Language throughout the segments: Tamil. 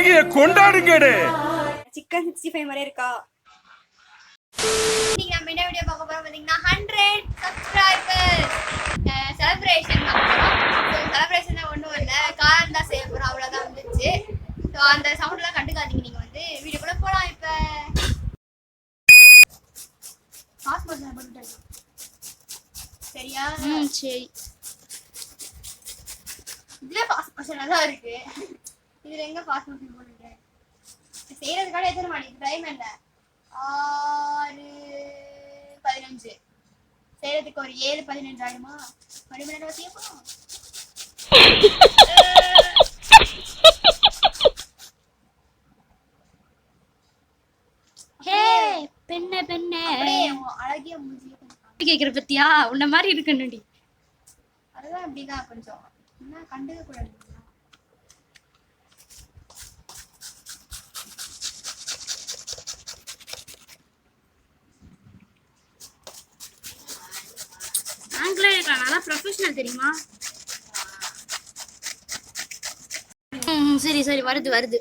பண்டிகையை கொண்டாடுங்கடே. சிக்கன் 65 வரை இருக்கா? நீங்க நம்ம என்ன வீடியோ பார்க்க போறோம் பாத்தீங்கன்னா 100 சப்ஸ்கிரைபர்ஸ் செலிப்ரேஷன் செலிப்ரேஷன் தான் ஒண்ணும் இல்ல, காரம் தான் செய்ய போறோம், அவ்வளவுதான் வந்துச்சு. ஸோ அந்த சவுண்ட் எல்லாம் கண்டுக்காதீங்க, நீங்க வந்து வீடியோக்குள்ள போலாம். இப்ப பாஸ்போர்ட் நான் பண்ணிட்டேன் சரியா? சரி. இதுல பாஸ்போர்ட் தான் இருக்கு, இதுல எங்க பாஸ்போர்ட் போட்டுட்டேன். செய்யறதுக்காக எத்தனை மணி டைம் என்ன? 6:15. செய்யறதுக்கு ஒரு 7:15 ஆயிடுமா? மணி மணி நேரம் செய்ய போறோம். பெண்ணே பெண்ணே அழகிய மூஞ்சிய கேக்குற பத்தியா உன்ன மாதிரி இருக்கணும்டி. அதுதான் அப்படிதான் கொஞ்சம் என்ன கண்டுக்க கூடாது. நல்லா ப்ரொஃபஷனல் தெரியுமா? சரி சரி, வருது வருது.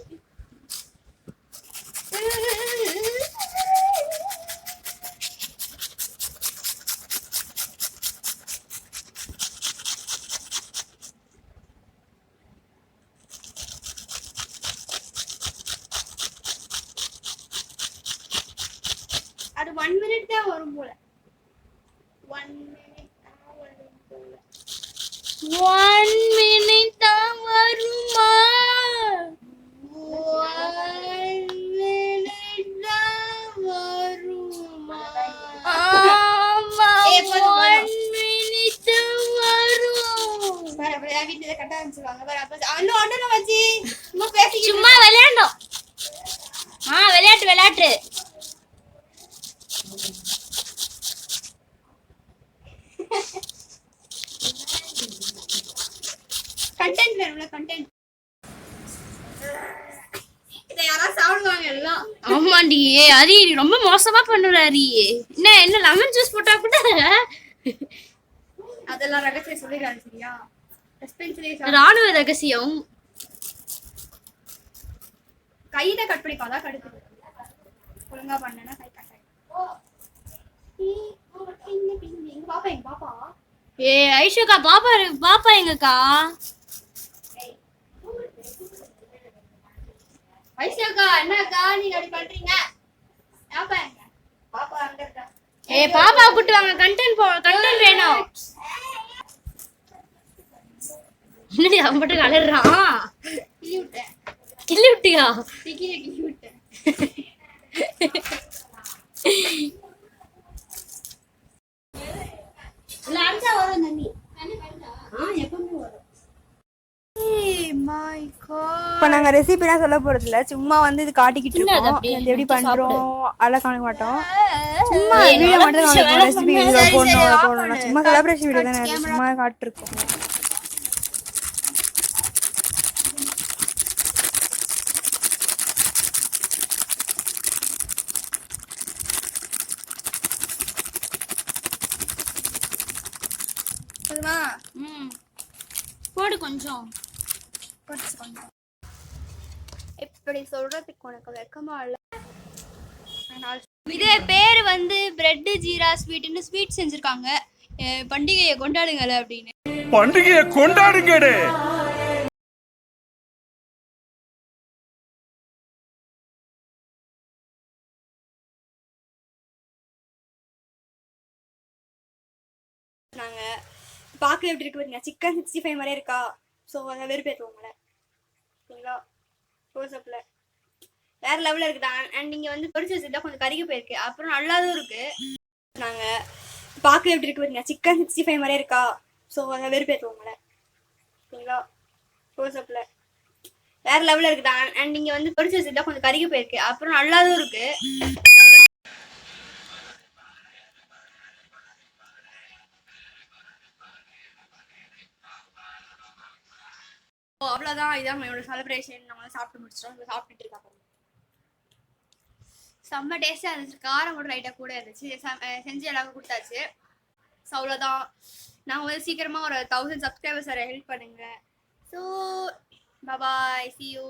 அது 1 minute தான் வரும் போல. 1 minute தான் வரும் போல. 1 minute தான் வருமா? 1 minute தான் வருமா? ஆமா, 1 minute தான் வரும். பாரு அப்படியே வீட்டுல கட்ட ஆரம்பிச்சுவாங்க. பாரு அப்ப அண்ணோ அண்ணோ வச்சி சும்மா பேசி சும்மா விளையாண்டோம். விளையாட்டு விளையாட்டு. கண்டென்ட் வேணும்ல, கண்டென்ட். இத யாரா சாப்பிடுவாங்க எல்லாம். ஆமாண்டி, அரி ரொம்ப மோசமா பண்ணுற அரி. என்ன லெமன் ஜூஸ் போட்டா கூட அதெல்லாம் ரகசியம் சொல்லிடுறாங்க சரியா? ராணுவ ரகசியம். கையில கட் பண்ணி பார்த்தா கடுக்குது. ஒழுங்கா பண்ணனா கை கட் ஆயிடும். எங்க பாப்பா எங்க பாப்பா ஐஷுக்கா பாப்பா எங்கக்கா? ஐஷாக்கா என்னக்கா நீங்க அப்படி பண்றீங்க? பாப்பா எங்க? பாப்பா அங்க இருக்கா. பாப்பா கூட்டு வாங்க, கண்டென்ட் வேணும். என்னடி அவன் மட்டும் கலறான்? கிள்ளி விட்டியா? கிள்ளி விட்டேன். இப்ப நாங்க ரெசிபிலாம் சொல்ல போறது இல்ல, சும்மா வந்து இது காட்டிக்கிட்டு இருக்கோம். எப்படி பண்றோம் அதெல்லாம் காண மாட்டோம். சும்மா வீடியோ மட்டும் தான் ரெசிபி வீடியோ போடணும். சும்மா செலிப்ரேஷன் வீடியோ தானே, சும்மா காட்டிருக்கோம். போடு கொஞ்சம். இப்படி சொல்றதுக்கு உனக்கு வெக்கமா இல்ல? இதே பேர் வந்து பிரெட் ஜீரா ஸ்வீட்னு ஸ்வீட் செஞ்சிருக்காங்க. பண்டிகையை கொண்டாடுங்கள அப்படின்னு. பண்டிகையை கொண்டாடுங்கடே. நாங்க பார்க்க எப்படி இருக்கு பாத்தீங்க, சிக்கன் 65 வரை இருக்கா? ஸோ அதை வெறுப்பேற்றுவோங்கள சரிங்களா? க்ளோஸ்அப்ல வேற லெவலில் இருக்குதா. அண்ட் நீங்கள் வந்து பொரிச்சு வச்சுட்டா கொஞ்சம் கருகி போயிருக்கு, அப்புறம் நல்லாவும் இருக்கு. நாங்கள் பார்க்க எப்படி இருக்கு பாத்தீங்க, சிக்கன் 65 வரை இருக்கா? ஸோ அதை வெறுப்பேற்றுவோங்கள சரிங்களா? க்ளோஸ்அப்ல வேற லெவலில் இருக்குதா. அண்ட் நீங்கள் வந்து பொரிச்சு வச்சுட்டா கொஞ்சம் கருகி போயிருக்கு, அப்புறம் நல்லாவும் இருக்கு. அவ்வளோதான், இதான் என்னோட செலிப்ரேஷன். நம்ம சாப்பிட்டு முடிச்சிட்டோம். சாப்பிட்டுட்டு இருக்காங்க. செம்ம டேஸ்டாக இருந்துச்சு. காரம் கூட லைட்டாக கூட இருந்துச்சு. செஞ்சு எல்லாருக்கும் கொடுத்தாச்சு. ஸோ அவ்வளோதான். நாங்கள் வந்து சீக்கிரமாக ஒரு 1000 சப்ஸ்கிரைபர்ஸ் வர ஹெல்ப் பண்ணுங்க. So bye, see you.